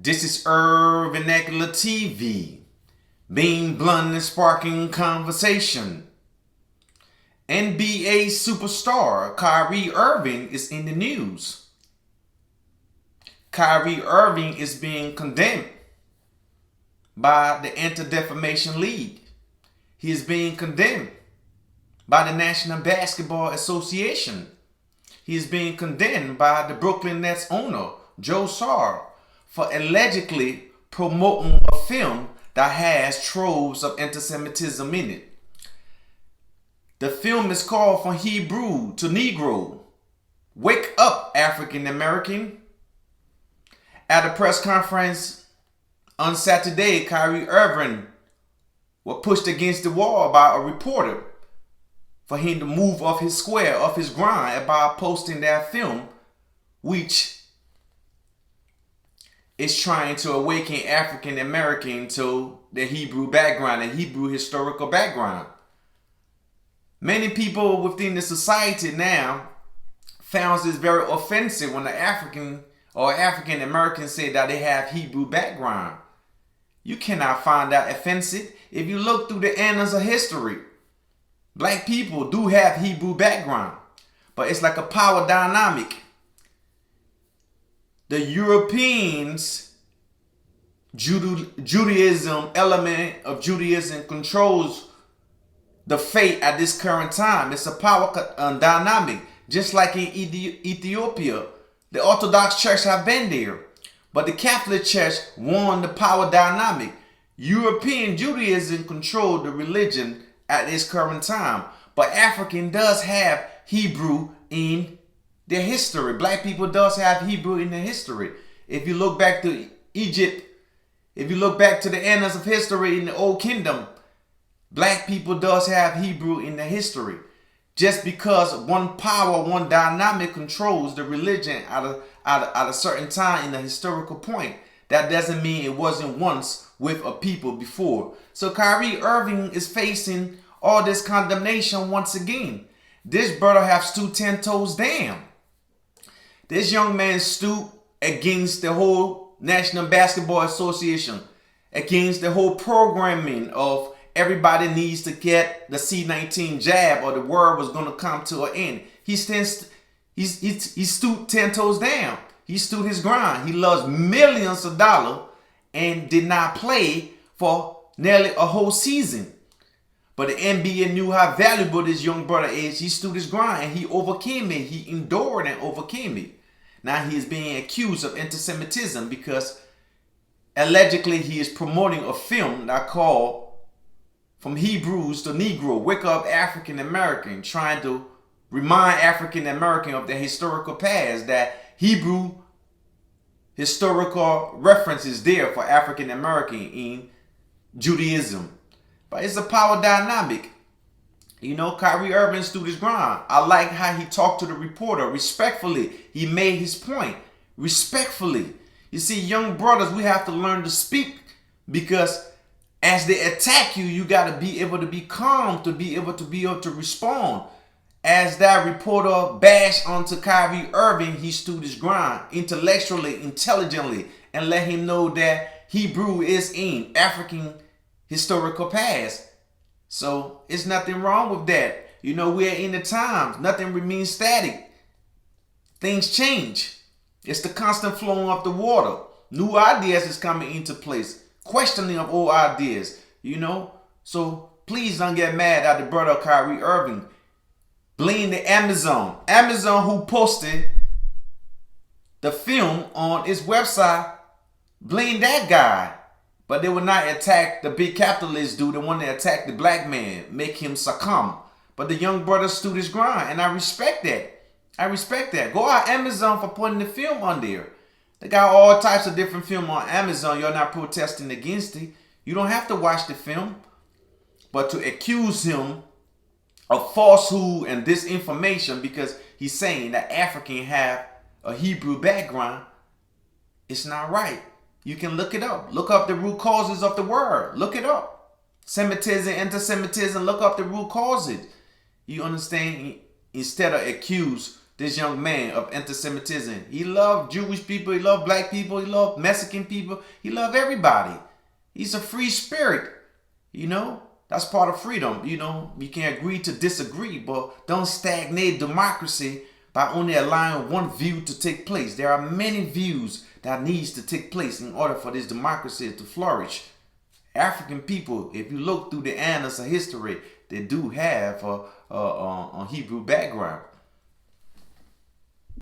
This is Vernacular TV, being blunt and sparking conversation. NBA superstar Kyrie Irving is in the news. Kyrie Irving is being condemned by the Anti-Defamation League. He is being condemned by the National Basketball Association. He is being condemned by the Brooklyn Nets owner, Joe Tsar, for allegedly promoting a film that has tropes of antisemitism in it. The film is called From Hebrew to Negro. Wake up, African American. At a press conference on Saturday, Kyrie Irving was pushed against the wall by a reporter for him to move off his square, off his grind, about posting that film, which is trying to awaken African American to the Hebrew background, the Hebrew historical background. Many people within the society now found this very offensive when the African or African Americans say that they have Hebrew background. You cannot find that offensive. If you look through the annals of history, black people do have Hebrew background, but it's like a power dynamic. The Europeans, Judaism, element of Judaism controls the fate at this current time. It's a power dynamic, just like in Ethiopia. The Orthodox Church have been there, but the Catholic Church won the power dynamic. European Judaism controlled the religion at this current time, but African does have Hebrew in their history. Black people does have Hebrew in their history. If you look back to Egypt, if you look back to the annals of history in the Old Kingdom, black people does have Hebrew in their history. Just because one power, one dynamic controls the religion at a certain time in a historical point, that doesn't mean it wasn't once with a people before. So Kyrie Irving is facing all this condemnation once again. This brother have stood 10 toes down. This young man stood against the whole National Basketball Association, against the whole programming of everybody needs to get the C-19 jab or the world was going to come to an end. He stood 10 toes down. He stood his grind. He lost millions of dollars and did not play for nearly a whole season. But the NBA knew how valuable this young brother is. He stood his grind and he overcame it. He endured and overcame it. Now he is being accused of antisemitism because allegedly he is promoting a film that called From Hebrews to Negro. Wake up, African American, trying to remind African American of their historical past, that Hebrew historical reference is there for African American in Judaism. But it's a power dynamic. You know, Kyrie Irving stood his ground. I like how he talked to the reporter respectfully. He made his point respectfully. You see, young brothers, we have to learn to speak, because as they attack you, you got to be able to be calm, to be able to respond. As that reporter bashed onto Kyrie Irving, he stood his ground intellectually, intelligently, and let him know that Hebrew is in African historical past. So it's nothing wrong with that. You know, we're in the times. Nothing remains static. Things change. It's the constant flowing of the water. New ideas is coming into place. Questioning of old ideas, you know. So please don't get mad at the brother Kyrie Irving. Blame the Amazon who posted the film on its website. Blame that guy. But they will not attack the big capitalist dude. They want to attack the black man, make him succumb. But the young brother stood his grind, and I respect that. I respect that. Go out Amazon for putting the film on there. They got all types of different film on Amazon. You're not protesting against it. You don't have to watch the film. But to accuse him of falsehood and disinformation because he's saying that African have a Hebrew background, it's not right. You can look it up. Look up the root causes of the word. Look it up. Semitism, antisemitism, look up the root causes. You understand? Instead of accuse this young man of antisemitism. He loved Jewish people, he loved black people, he loved Mexican people, he loved everybody. He's a free spirit, you know. That's part of freedom, you know. You can agree to disagree, but don't stagnate democracy by only allowing one view to take place. There are many views that needs to take place in order for this democracy to flourish. African people, if you look through the annals of history, they do have a Hebrew background.